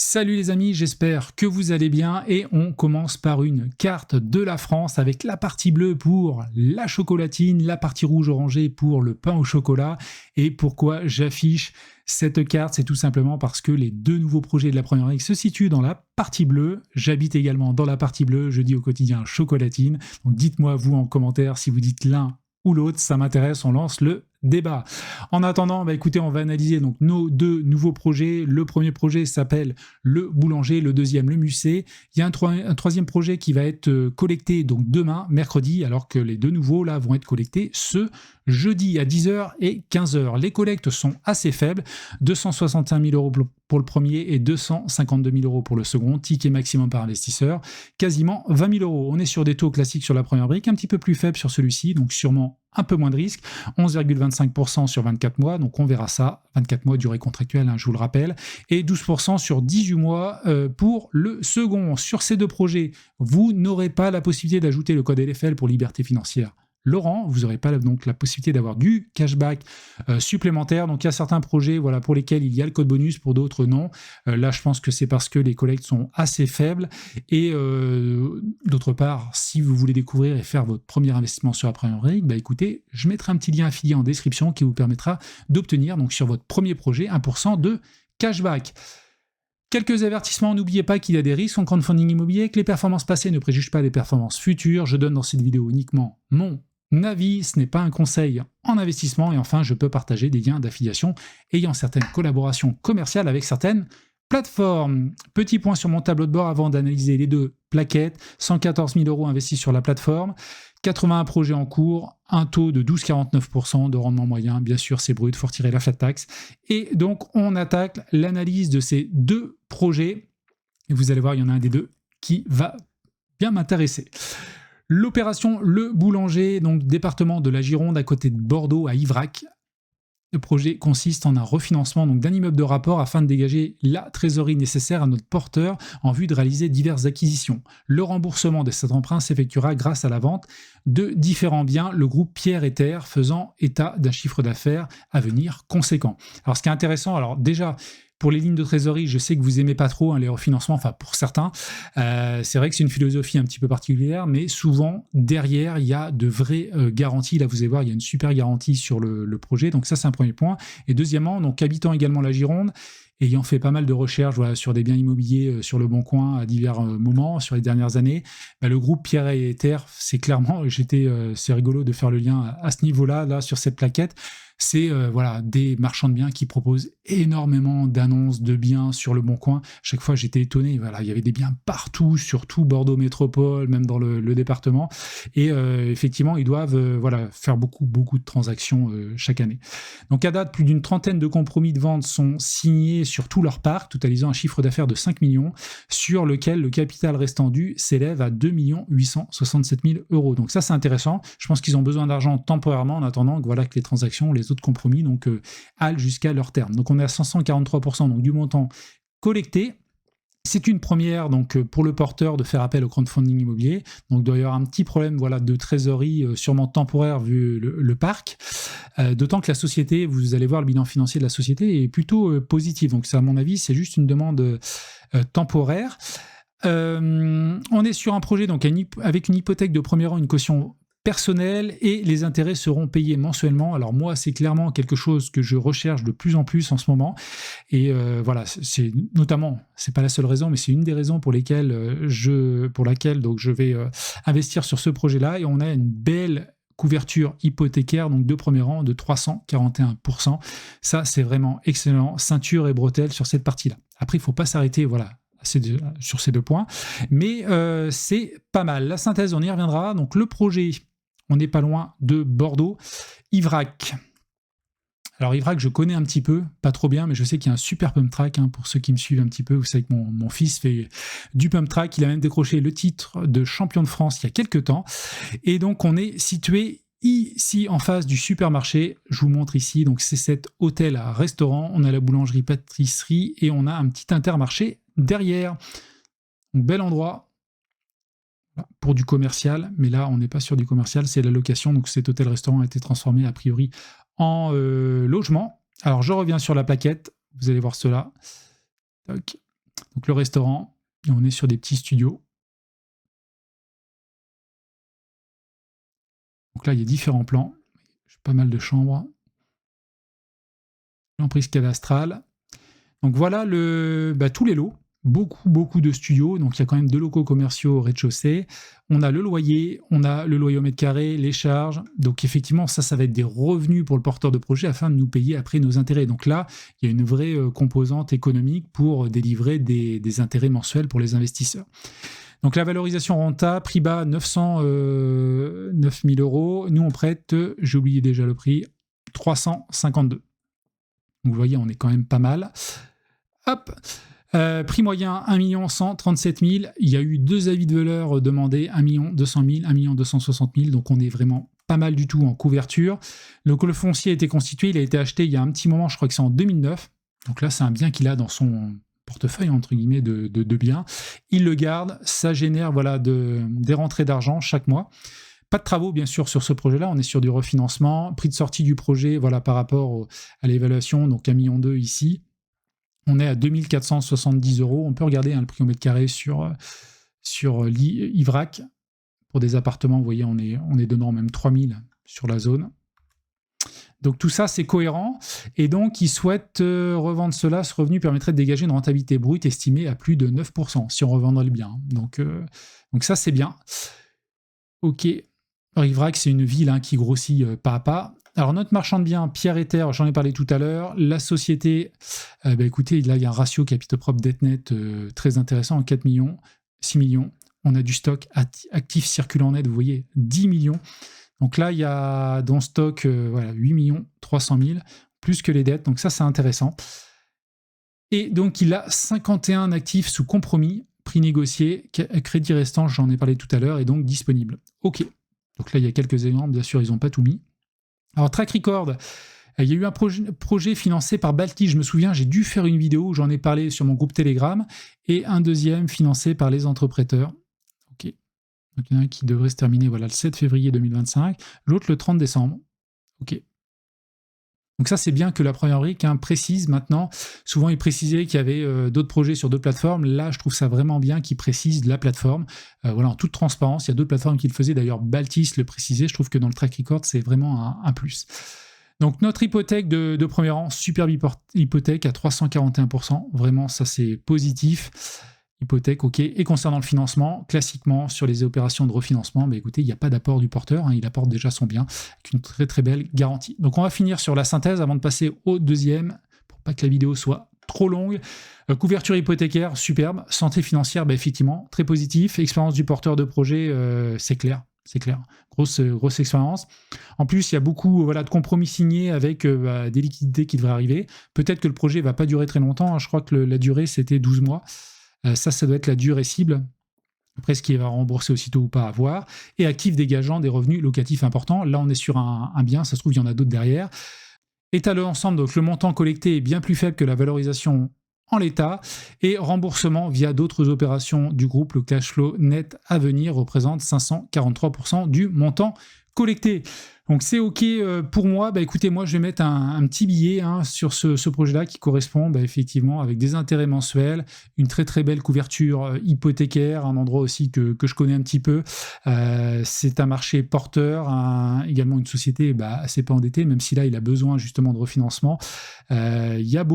Salut les amis, j'espère que vous allez bien et on commence par une carte de la France avec la partie bleue pour la chocolatine, la partie rouge orangée pour le pain au chocolat. Et pourquoi j'affiche cette carte, c'est tout simplement parce que les deux nouveaux projets de la première ligue se situent dans la partie bleue. J'habite également dans la partie bleue, je dis au quotidien chocolatine. Donc dites-moi vous en commentaire si vous dites l'un ou l'autre, ça m'intéresse, on lance le débat. En attendant, écoutez, on va analyser donc nos deux nouveaux projets. Le premier projet s'appelle le boulanger, le deuxième le musée. Il y a un troisième projet qui va être collecté donc demain, mercredi, alors que les deux nouveaux là vont être collectés ce jeudi à 10h et 15h. Les collectes sont assez faibles, 265 000 € pour le premier et 252 000 € pour le second, ticket maximum par investisseur, quasiment 20 000 €. On est sur des taux classiques sur la première brique, un petit peu plus faible sur celui-ci, donc sûrement un peu moins de risque, 11,25% sur 24 mois, donc on verra ça, 24 mois durée contractuelle, je vous le rappelle, et 12% sur 18 mois pour le second. Sur ces deux projets, vous n'aurez pas la possibilité d'ajouter le code LFL pour liberté financière Laurent, vous n'aurez pas donc la possibilité d'avoir du cashback supplémentaire. Donc il y a certains projets pour lesquels il y a le code bonus, pour d'autres non. Là, je pense que c'est parce que les collectes sont assez faibles. Et d'autre part, si vous voulez découvrir et faire votre premier investissement sur la première ligue, écoutez, je mettrai un petit lien affilié en description qui vous permettra d'obtenir donc sur votre premier projet 1% de cashback. Quelques avertissements, n'oubliez pas qu'il y a des risques en crowdfunding immobilier, que les performances passées ne préjugent pas des performances futures. Je donne dans cette vidéo uniquement mon avis, ce n'est pas un conseil en investissement. Et enfin, je peux partager des liens d'affiliation ayant certaines collaborations commerciales avec certaines plateformes. Petit point sur mon tableau de bord avant d'analyser les deux plaquettes. 114 000 € investis sur la plateforme, 81 projets en cours, un taux de 12,49% de rendement moyen. Bien sûr, c'est brut, il faut retirer la flat tax. Et donc, on attaque l'analyse de ces deux projets. Et vous allez voir, il y en a un des deux qui va bien m'intéresser. L'opération Le Boulanger, donc département de la Gironde, à côté de Bordeaux, à Ivrac. Le projet consiste en un refinancement d'un immeuble de rapport afin de dégager la trésorerie nécessaire à notre porteur en vue de réaliser diverses acquisitions. Le remboursement de cet emprunt s'effectuera grâce à la vente de différents biens, le groupe Pierre et Terre faisant état d'un chiffre d'affaires à venir conséquent. Alors ce qui est intéressant, déjà, pour les lignes de trésorerie, je sais que vous aimez pas trop les refinancements, enfin pour certains. C'est vrai que c'est une philosophie un petit peu particulière, mais souvent, derrière, il y a de vraies garanties. Là, vous allez voir, il y a une super garantie sur le projet. Donc ça, c'est un premier point. Et deuxièmement, donc habitant également la Gironde, ayant fait pas mal de recherches sur des biens immobiliers sur le Bon Coin à divers moments sur les dernières années, le groupe Pierre et Terre, c'est clairement, c'est rigolo de faire le lien à ce niveau-là, là, sur cette plaquette. C'est des marchands de biens qui proposent énormément d'annonces de biens sur le Bon Coin. Chaque fois, j'étais étonné. Il y avait des biens partout, surtout Bordeaux Métropole, même dans le département. Et effectivement, ils doivent faire beaucoup de transactions chaque année. Donc à date, plus d'une trentaine de compromis de vente sont signés sur tout leur parc, totalisant un chiffre d'affaires de 5 millions, sur lequel le capital restant dû s'élève à 2 867 000 €. Donc ça, c'est intéressant. Je pense qu'ils ont besoin d'argent temporairement en attendant que les transactions, les autres compromis allent jusqu'à leur terme. Donc on est à 543% du montant collecté. C'est une première pour le porteur de faire appel au crowdfunding immobilier. Donc il doit y avoir un petit problème de trésorerie sûrement temporaire vu le parc. D'autant que la société, vous allez voir le bilan financier de la société est plutôt positif. Donc ça, à mon avis, c'est juste une demande temporaire. On est sur un projet avec une hypothèque de premier rang, une caution personnel et les intérêts seront payés mensuellement. Alors moi, c'est clairement quelque chose que je recherche de plus en plus en ce moment. Et c'est notamment, c'est pas la seule raison, mais c'est une des raisons pour laquelle je vais investir sur ce projet-là. Et on a une belle couverture hypothécaire, de premier rang, de 341%. Ça, c'est vraiment excellent. Ceinture et bretelles sur cette partie-là. Après, il ne faut pas s'arrêter, sur ces deux points. Mais c'est pas mal. La synthèse, on y reviendra. Donc le projet, on n'est pas loin de Bordeaux. Ivrac. Alors Ivrac, je connais un petit peu, pas trop bien, mais je sais qu'il y a un super pump track. Pour ceux qui me suivent un petit peu, vous savez que mon fils fait du pump track. Il a même décroché le titre de champion de France il y a quelques temps. Et donc on est situé ici en face du supermarché. Je vous montre ici, donc c'est cet hôtel à restaurant. On a la boulangerie, pâtisserie et on a un petit intermarché derrière. Donc, bel endroit pour du commercial, mais là on n'est pas sur du commercial, c'est la location. Donc cet hôtel-restaurant a été transformé a priori en logement. Alors je reviens sur la plaquette, vous allez voir cela. Donc le restaurant, et on est sur des petits studios. Donc là, il y a différents plans. J'ai pas mal de chambres. L'emprise cadastrale. Donc voilà tous les lots. Beaucoup de studios. Donc il y a quand même 2 locaux commerciaux au rez-de-chaussée. On a le loyer au mètre carré, les charges. Donc effectivement, ça va être des revenus pour le porteur de projet afin de nous payer après nos intérêts. Donc là, il y a une vraie composante économique pour délivrer des intérêts mensuels pour les investisseurs. Donc la valorisation renta, prix bas 9 000 euros. Nous, on prête, j'ai oublié déjà le prix, 352. Donc vous voyez, on est quand même pas mal. Hop, prix moyen 1 137 000. Il y a eu 2 avis de valeur demandés, 1 200 000, 1 260 000. Donc on est vraiment pas mal du tout en couverture. Donc le foncier a été constitué, il a été acheté il y a un petit moment, je crois que c'est en 2009. Donc là, c'est un bien qu'il a dans son portefeuille, entre guillemets, de biens. Il le garde, ça génère des rentrées d'argent chaque mois. Pas de travaux, bien sûr, sur ce projet-là. On est sur du refinancement. Prix de sortie du projet, par rapport à l'évaluation, donc 1,2 million ici. On est à 2 470 euros. On peut regarder le prix au mètre carré sur l'IVRAC. Pour des appartements, vous voyez, on est dedans même 3 000 sur la zone. Donc tout ça, c'est cohérent. Et donc, ils souhaitent revendre cela. Ce revenu permettrait de dégager une rentabilité brute estimée à plus de 9% si on revendrait le bien. Donc ça, c'est bien. Ok. Riverac, c'est une ville qui grossit pas à pas. Alors, notre marchand de biens, Pierre et Terre, j'en ai parlé tout à l'heure. La société, écoutez, là, il y a un ratio capitaux propres dette nette très intéressant, 4 millions, 6 millions. On a du stock actif circulant net, vous voyez, 10 millions. Donc là, il y a dans stock 8 300 000, plus que les dettes. Donc ça, c'est intéressant. Et donc, il a 51 actifs sous compromis, prix négocié, crédit restant, j'en ai parlé tout à l'heure, et donc disponible. OK. Donc là, il y a quelques exemples. Bien sûr, ils n'ont pas tout mis. Alors, track record, il y a eu un projet financé par Balti. Je me souviens, j'ai dû faire une vidéo où j'en ai parlé sur mon groupe Telegram. Et un deuxième financé par les entrepreneurs. OK. Donc, il y en a un qui devrait se terminer le 7 février 2025, l'autre le 30 décembre. OK. Donc ça, c'est bien que la première brique précise maintenant. Souvent, il précisait qu'il y avait d'autres projets sur d'autres plateformes. Là, je trouve ça vraiment bien qu'il précise la plateforme. En toute transparence, il y a d'autres plateformes qui le faisaient. D'ailleurs, Baltis le précisait. Je trouve que dans le track record, c'est vraiment un plus. Donc, notre hypothèque de premier rang, superbe hypothèque à 341%. Vraiment, ça, c'est positif. Hypothèque, OK. Et concernant le financement, classiquement, sur les opérations de refinancement, écoutez, il n'y a pas d'apport du porteur, il apporte déjà son bien avec une très très belle garantie. Donc on va finir sur la synthèse avant de passer au deuxième, pour pas que la vidéo soit trop longue. Couverture hypothécaire, superbe. Santé financière, effectivement, très positif. Expérience du porteur de projet, c'est clair. C'est clair, grosse expérience. En plus, il y a beaucoup de compromis signés avec des liquidités qui devraient arriver. Peut-être que le projet ne va pas durer très longtemps. Je crois que la durée, c'était 12 mois. Ça doit être la durée cible. Après, ce qui va rembourser aussitôt ou pas à voir. Et actif dégageant des revenus locatifs importants. Là, on est sur un bien, ça se trouve, il y en a d'autres derrière. État de l'ensemble, donc le montant collecté est bien plus faible que la valorisation en l'état. Et remboursement via d'autres opérations du groupe, le cash flow net à venir représente 543% du montant collecté. Donc c'est OK pour moi. Écoutez, moi je vais mettre un petit billet sur ce projet-là qui correspond effectivement avec des intérêts mensuels, une très très belle couverture hypothécaire, un endroit aussi que je connais un petit peu. C'est un marché porteur, également une société assez pas endettée, même si là il a besoin justement de refinancement. Il y a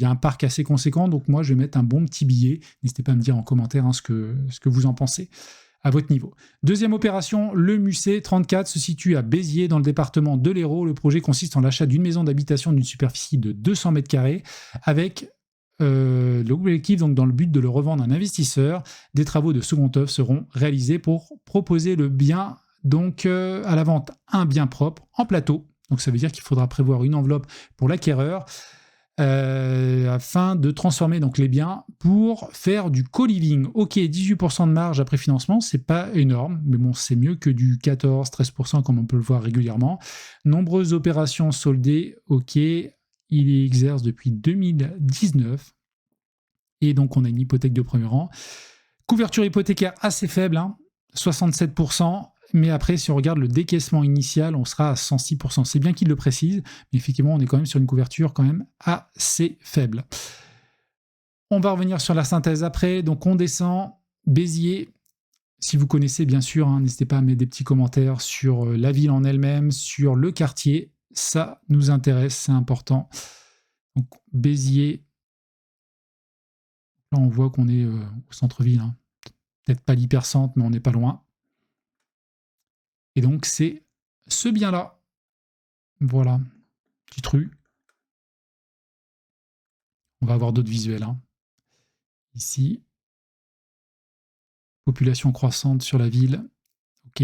un parc assez conséquent, donc moi je vais mettre un bon petit billet. N'hésitez pas à me dire en commentaire ce que vous en pensez à votre niveau. Deuxième opération, le Musée 34 se situe à Béziers, dans le département de l'Hérault. Le projet consiste en l'achat d'une maison d'habitation d'une superficie de 200 mètres carrés avec l'objectif, donc dans le but de le revendre à un investisseur. Des travaux de second œuvre seront réalisés pour proposer le bien donc à la vente, un bien propre en plateau. Donc ça veut dire qu'il faudra prévoir une enveloppe pour l'acquéreur afin de transformer donc les biens pour faire du co-living. OK, 18% de marge après financement, c'est pas énorme, mais bon, c'est mieux que du 14-13% comme on peut le voir régulièrement. Nombreuses opérations soldées, OK, il exerce depuis 2019 et donc on a une hypothèque de premier rang. Couverture hypothécaire assez faible, 67%. Mais après, si on regarde le décaissement initial, on sera à 106%. C'est bien qu'il le précise, mais effectivement, on est quand même sur une couverture quand même assez faible. On va revenir sur la synthèse après. Donc, on descend. Béziers. Si vous connaissez, bien sûr, hein, n'hésitez pas à mettre des petits commentaires sur la ville en elle-même, sur le quartier. Ça nous intéresse, c'est important. Donc, Béziers. Là, on voit qu'on est au centre-ville. Hein. Peut-être pas l'hypercentre, mais on n'est pas loin. Et donc, c'est ce bien-là. Voilà. Petite rue. On va avoir d'autres visuels. Hein. Ici. Population croissante sur la ville. OK.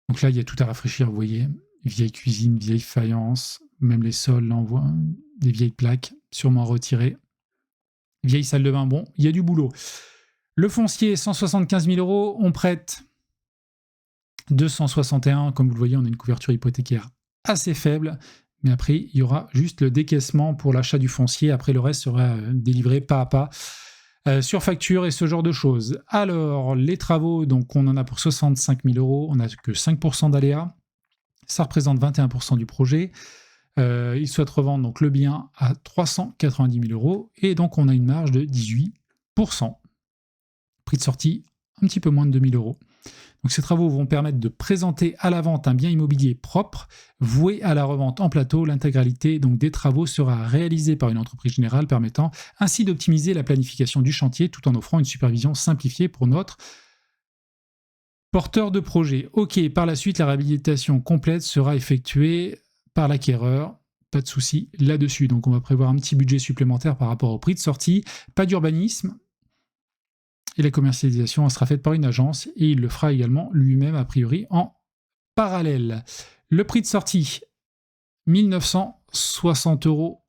Donc là, il y a tout à rafraîchir, vous voyez. Vieille cuisine, vieille faïence. Même les sols, là, on voit des vieilles plaques, sûrement retirées. Vieille salle de bain, bon, il y a du boulot. Le foncier, 175 000 €. On prête 261. Comme vous le voyez, on a une couverture hypothécaire assez faible. Mais après, il y aura juste le décaissement pour l'achat du foncier. Après, le reste sera délivré pas à pas sur facture et ce genre de choses. Alors, les travaux, donc on en a pour 65 000 €. On n'a que 5% d'aléa. Ça représente 21% du projet. Ils souhaitent revendre donc, le bien à 390 000 €. Et donc, on a une marge de 18%. Prix de sortie, un petit peu moins de 2 000 €. Donc ces travaux vont permettre de présenter à la vente un bien immobilier propre, voué à la revente en plateau. L'intégralité donc des travaux sera réalisée par une entreprise générale, permettant ainsi d'optimiser la planification du chantier tout en offrant une supervision simplifiée pour notre porteur de projet. OK, par la suite, la réhabilitation complète sera effectuée par l'acquéreur. Pas de souci là-dessus. Donc on va prévoir un petit budget supplémentaire par rapport au prix de sortie. Pas d'urbanisme. Et la commercialisation sera faite par une agence et il le fera également lui-même a priori en parallèle. Le prix de sortie, 1 960 €.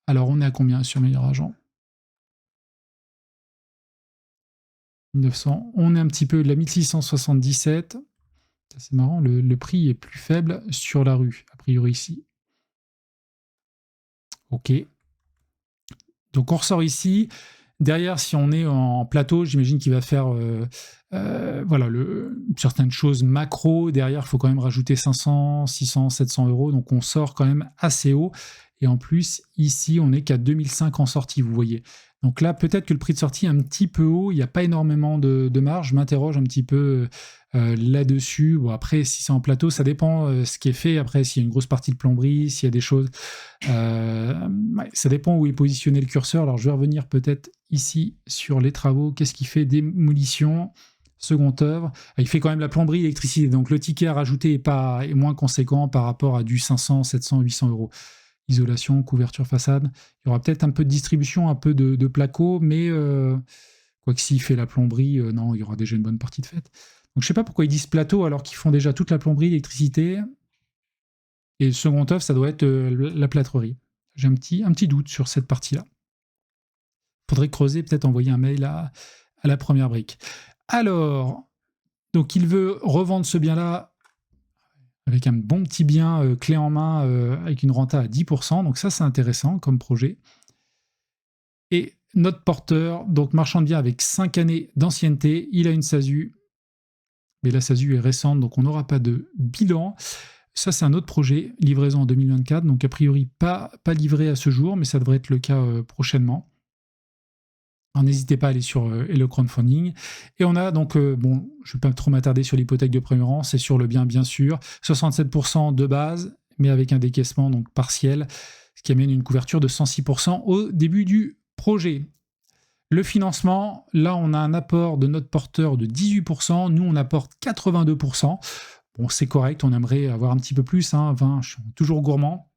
Alors on est à combien sur Meilleur Agent ? 900. On est un petit peu de la 1677. C'est marrant, le prix est plus faible sur la rue, a priori ici. OK. Donc on ressort ici. Derrière, si on est en plateau, j'imagine qu'il va faire voilà, certaines choses macro. Derrière, il faut quand même rajouter 500, 600, 700 €. Donc, on sort quand même assez haut. Et en plus, ici, on n'est qu'à 2005 en sortie, vous voyez. Donc là, peut-être que le prix de sortie est un petit peu haut. Il n'y a pas énormément de marge. Je m'interroge un petit peu là-dessus. Bon, après, si c'est en plateau, ça dépend ce qui est fait. Après, s'il y a une grosse partie de plomberie, s'il y a des choses... ouais, ça dépend où est positionné le curseur. Alors, je vais revenir peut-être ici sur les travaux. Qu'est-ce qui fait démolition ? Seconde œuvre. Il fait quand même la plomberie, l'électricité. Donc, le ticket à rajouter est moins conséquent par rapport à du 500, 700, 800 €. Isolation, couverture façade. Il y aura peut-être un peu de distribution, un peu de placo, mais quoi que s'il fait la plomberie, non, il y aura déjà une bonne partie de faite. Donc je sais pas pourquoi ils disent plateau alors qu'ils font déjà toute la plomberie, l'électricité. Et le second œuvre, ça doit être la plâtrerie. J'ai un petit doute sur cette partie-là. Faudrait creuser, peut-être envoyer un mail à la première brique. Alors, donc il veut revendre ce bien-là avec un bon petit bien clé en main avec une renta à 10%. Donc ça, c'est intéressant comme projet. Et notre porteur, donc marchand de biens avec 5 années d'ancienneté, il a une SASU. Mais la SASU est récente, donc on n'aura pas de bilan. Ça, c'est un autre projet, livraison en 2024. Donc a priori, pas livré à ce jour, mais ça devrait être le cas prochainement. Alors, n'hésitez pas à aller sur Hello Crowdfunding. Et on a donc, bon, je ne vais pas trop m'attarder sur l'hypothèque de premier rang, c'est sur le bien, bien sûr. 67% de base, mais avec un décaissement donc partiel, ce qui amène une couverture de 106% au début du projet. Le financement, là, on a un apport de notre porteur de 18%. Nous, on apporte 82%. Bon, c'est correct, on aimerait avoir un petit peu plus, 20, je suis toujours gourmand.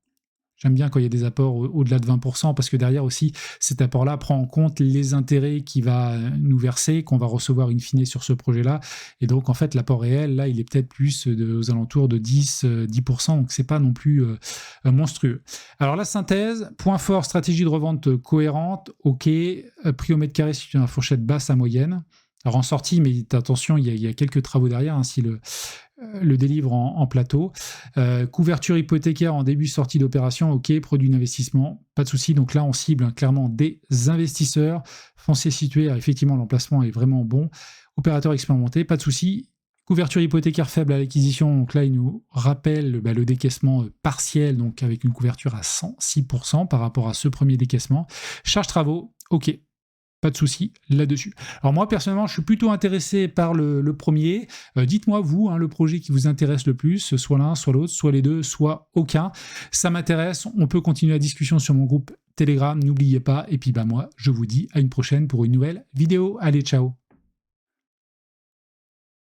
J'aime bien quand il y a des apports au-delà de 20%, parce que derrière aussi, cet apport-là prend en compte les intérêts qu'il va nous verser, qu'on va recevoir in fine sur ce projet-là. Et donc, en fait, l'apport réel, là, il est peut-être plus aux alentours de 10%, donc c'est pas non plus monstrueux. Alors, la synthèse, point fort, stratégie de revente cohérente, OK, prix au mètre carré, c'est une fourchette basse à moyenne. Alors, en sortie, mais attention, il y a quelques travaux derrière, si le délivre en plateau. Couverture hypothécaire en début sortie d'opération, OK, produit d'investissement, pas de souci. Donc là, on cible clairement des investisseurs. Foncier situé, effectivement, l'emplacement est vraiment bon. Opérateur expérimenté, pas de souci. Couverture hypothécaire faible à l'acquisition, donc là il nous rappelle le décaissement partiel, donc avec une couverture à 106% par rapport à ce premier décaissement. Charges travaux, ok, pas de souci là-dessus. Alors moi personnellement je suis plutôt intéressé par le premier. Dites-moi vous, le projet qui vous intéresse le plus, soit l'un, soit l'autre, soit les deux, soit aucun. Ça m'intéresse, on peut continuer la discussion sur mon groupe Telegram, n'oubliez pas. Et puis moi je vous dis à une prochaine pour une nouvelle vidéo. Allez, ciao.